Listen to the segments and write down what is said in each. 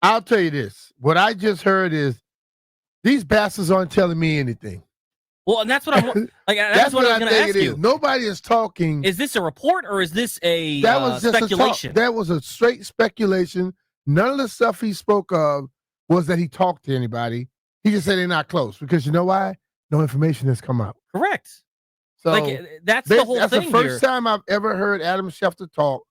I'll tell you this. What I just heard is these bastards aren't telling me anything. Well, and that's what I'm like. That's what I was going to ask you. Nobody is talking. Is this a report or is this a that was just speculation? That was a straight speculation. None of the stuff he spoke of was that he talked to anybody. He just said they're not close because you know why? No information has come out. Correct. So that's the whole thing. That's the first time I've ever heard Adam Schefter talk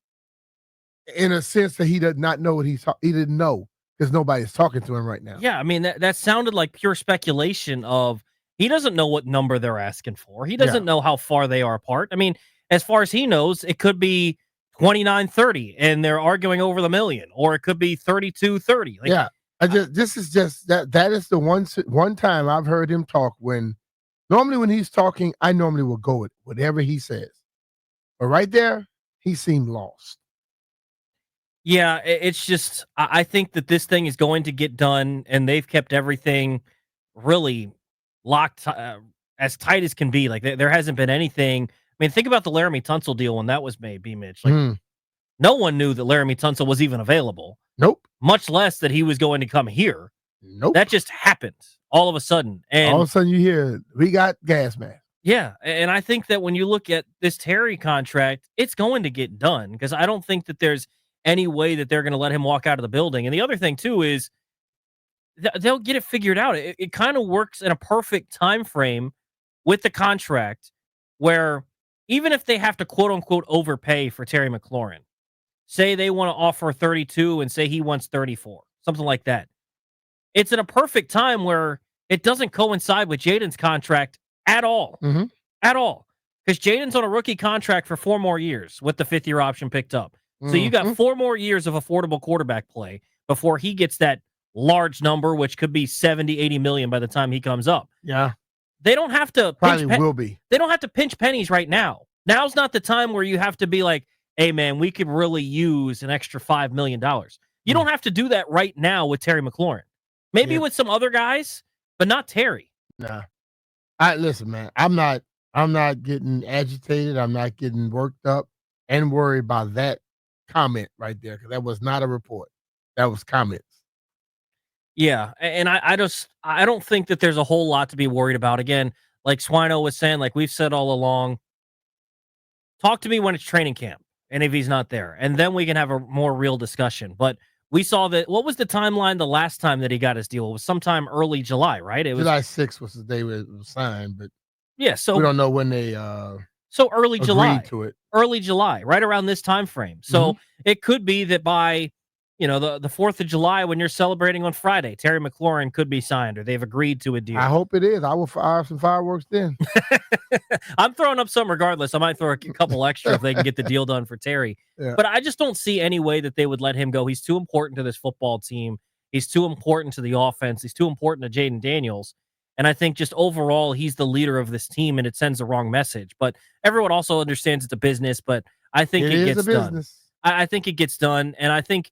in a sense that he did not know what he didn't know because nobody's talking to him right now. Yeah, I mean that sounded like pure speculation of he doesn't know what number they're asking for. He doesn't know how far they are apart. I mean, as far as he knows, it could be 29-30 and they're arguing over the million, or it could be 32-30. This is just that is the one time I've heard him talk when normally when he's talking, I normally will go with whatever he says. But right there, he seemed lost. Yeah, it's just I think that this thing is going to get done, and they've kept everything really locked as tight as can be. Like there hasn't been anything. I mean, think about the Laramie Tunsil deal when that was made, BMitch. Like no one knew that Laramie Tunsil was even available. Nope. Much less that he was going to come here. Nope. That just happened all of a sudden. And all of a sudden you hear we got gas mask. Yeah, and I think that when you look at this Terry contract, it's going to get done because I don't think that there's any way that they're going to let him walk out of the building. And the other thing, too, is they'll get it figured out. It kind of works in a perfect time frame with the contract where even if they have to, quote-unquote, overpay for Terry McLaurin, say they want to offer 32 and say he wants 34, something like that. It's in a perfect time where it doesn't coincide with Jaden's contract at all. At all. Because Jaden's on a rookie contract for 4 more years with the 5th-year option picked up. So you got 4 more years of affordable quarterback play before he gets that large number, which could be 70, 80 million by the time he comes up. Yeah. They don't have to will be. They don't have to pinch pennies right now. Now's not the time where you have to be like, hey man, we could really use an extra $5 million. You don't have to do that right now with Terry McLaurin. Maybe with some other guys, but not Terry. Nah. Listen, man, I'm not getting agitated. I'm not getting worked up and worried about that comment right there because that was not a report. That was comments. Yeah, and I don't think that there's a whole lot to be worried about. Again, like Swino was saying, like we've said all along, talk to me when it's training camp and if he's not there, and then we can have a more real discussion. But we saw that. What was the timeline the last time that he got his deal? It was sometime early July, right? It was July 6th was the day it was signed, but yeah, so we don't know when they so early July to it. Early July, right around this time frame. So it could be that by the 4th of July when you're celebrating on Friday, Terry McLaurin could be signed or they've agreed to a deal. I hope it is. I will fire some fireworks then. I'm throwing up some regardless. I might throw a couple extra if they can get the deal done for Terry. Yeah. But I just don't see any way that they would let him go. He's too important to this football team. He's too important to the offense. He's too important to Jaden Daniels. And I think just overall, he's the leader of this team, and it sends the wrong message. But everyone also understands it's a business, but I think it gets done. I think it gets done, and I think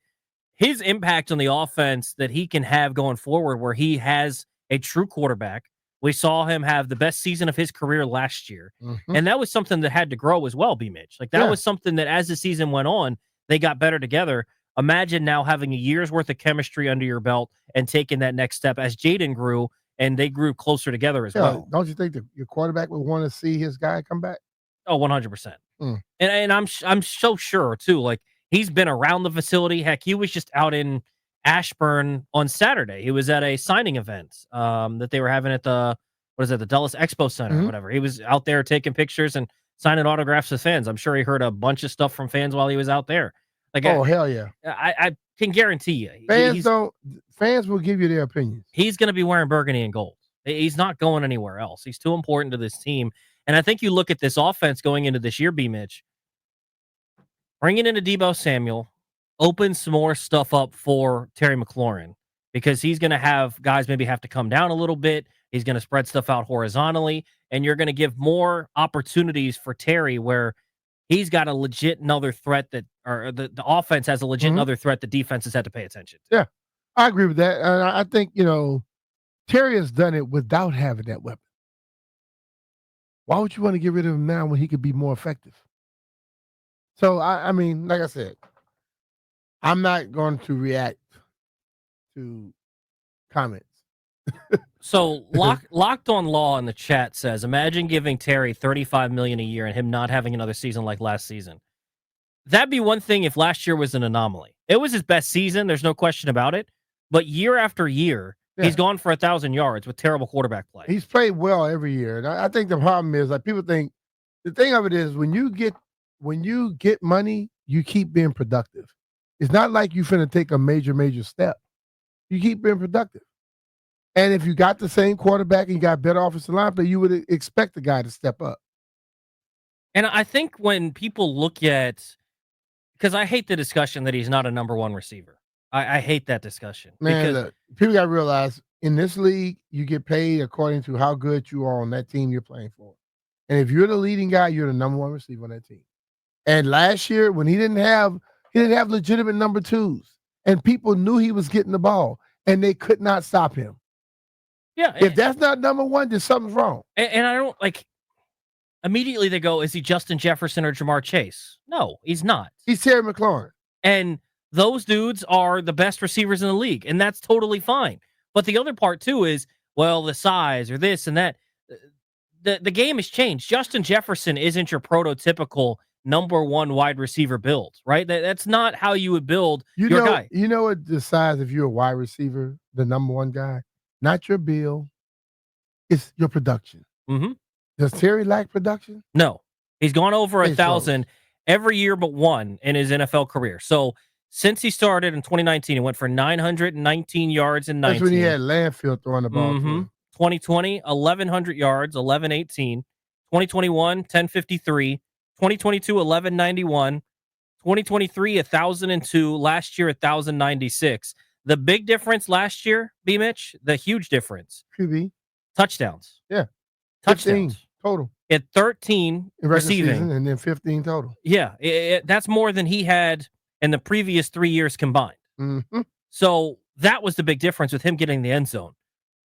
his impact on the offense that he can have going forward where he has a true quarterback. We saw him have the best season of his career last year, and that was something that had to grow as well, BMitch. Like that was something that as the season went on, they got better together. Imagine now having a year's worth of chemistry under your belt and taking that next step as Jaden grew, and they grew closer together as well. Don't you think that your quarterback would want to see his guy come back? Oh, 100%. And I'm so sure, too. Like, he's been around the facility. Heck, he was just out in Ashburn on Saturday. He was at a signing event that they were having at the Dulles Expo Center or whatever. He was out there taking pictures and signing autographs with fans. I'm sure he heard a bunch of stuff from fans while he was out there. Like, hell yeah. I can guarantee you. Fans will give you their opinions. He's going to be wearing burgundy and gold. He's not going anywhere else. He's too important to this team. And I think you look at this offense going into this year, BMitch, bringing in a Deebo Samuel, open some more stuff up for Terry McLaurin because he's going to have guys maybe have to come down a little bit. He's going to spread stuff out horizontally, and you're going to give more opportunities for Terry where he's got a legit another threat that, or the offense has a legit another threat the defenses had to pay attention to. Yeah, I agree with that. And I think, Terry has done it without having that weapon. Why would you want to get rid of him now when he could be more effective? So, I mean, like I said, I'm not going to react to comments. So locked on law in the chat says, imagine giving Terry $35 million a year and him not having another season like last season. That'd be one thing if last year was an anomaly. It was his best season, there's no question about it. But year after year, he's gone for 1,000 yards with terrible quarterback play. He's played well every year. And I think the problem is, like, people think the thing of it is when you get money, you keep being productive. It's not like you finna take a major step. You keep being productive. And if you got the same quarterback and you got better offensive line play, you would expect the guy to step up. And I think when people look at, because I hate the discussion that he's not a number one receiver. I hate that discussion. Man, because look, people got to realize in this league, you get paid according to how good you are on that team you're playing for. And if you're the leading guy, you're the number one receiver on that team. And last year, when he didn't have legitimate number twos, and people knew he was getting the ball, and they could not stop him. Yeah. If that's not number one, then something's wrong. And I don't like. Immediately they go, is he Justin Jefferson or Jamar Chase? No, he's not. He's Terry McLaurin. And those dudes are the best receivers in the league, and that's totally fine. But the other part, too, is, well, the size or this and that. The game has changed. Justin Jefferson isn't your prototypical number one wide receiver build, right? That's not how you would build your guy. You know what decides if you're a wide receiver, the number one guy? Not your bill. It's your production. Mm-hmm. Does Terry lack production? No. He's gone over 1,000 every year but one in his NFL career. So since he started in 2019, he went for 919 yards in 19. That's when he had Landfill throwing the ball. Mm-hmm. 2020, 1,100 yards, 1,118. 2021, 1,053. 2022, 1,191. 2023, 1,002. Last year, 1,096. The big difference last year, BMitch, the huge difference. QB. Touchdowns. Yeah. Touchdowns. 15 total. At 13 receiving. Season, and then 15 total. Yeah. That's more than he had in the previous 3 years combined. Mm-hmm. So that was the big difference with him getting the end zone.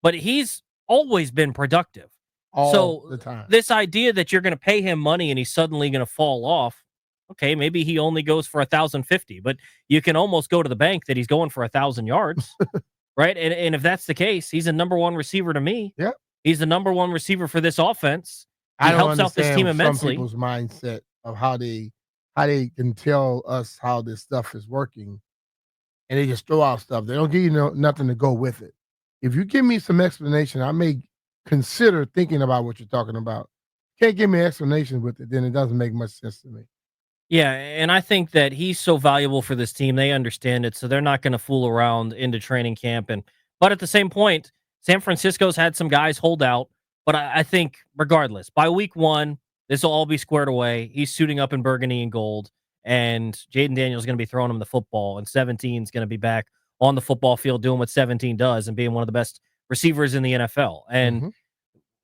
But he's always been productive. All the time. This idea that you're going to pay him money and he's suddenly going to fall off, okay, maybe he only goes for 1,050, but you can almost go to the bank that he's going for 1,000 yards, right? And if that's the case, he's a number one receiver to me. Yeah, he's the number one receiver for this offense. He I don't helps out this team immensely. Some people's mindset of how they can tell us how this stuff is working, and they just throw out stuff. They don't give you nothing to go with it. If you give me some explanation, I may consider thinking about what you're talking about. Can't give me an explanation with it, then it doesn't make much sense to me. Yeah, and I think that he's so valuable for this team. They understand it, so they're not going to fool around into training camp. But at the same point, San Francisco's had some guys hold out. But I think, regardless, by week one, this will all be squared away. He's suiting up in burgundy and gold, and Jaden Daniels is going to be throwing him the football, and 17 is going to be back on the football field doing what 17 does and being one of the best receivers in the NFL. And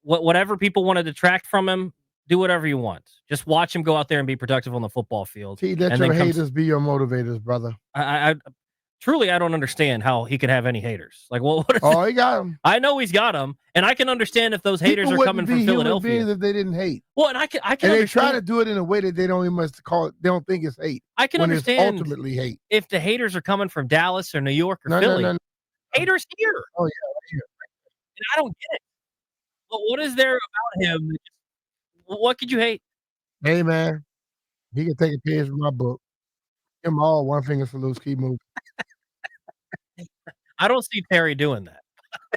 whatever people want to detract from him, do whatever you want. Just watch him go out there and be productive on the football field. Let your haters be your motivators, brother. I truly, I don't understand how he could have any haters. Like, well, he got them. I know he's got them, and I can understand if those haters are coming from Philadelphia. If they didn't hate. Well, and I can. And they try to do it in a way that they don't even call it. They don't think it's hate. I can understand. It's ultimately hate. If the haters are coming from Dallas or New York or Philly, no. Haters here. Oh yeah, and I don't get it. But what is there about him? What could you hate? Hey man, he can take a page from my book. Give him all one finger salutes. Keep moving. I don't see Terry doing that.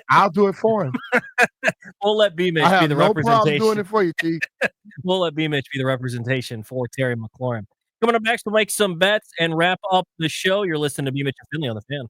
I'll do it for him. We'll let BMitch be the representation. Problem doing it for you, T. We'll let BMitch be the representation for Terry McLaurin. Coming up next, we'll make some bets and wrap up the show. You're listening to BMitch and Finlay on the Fan.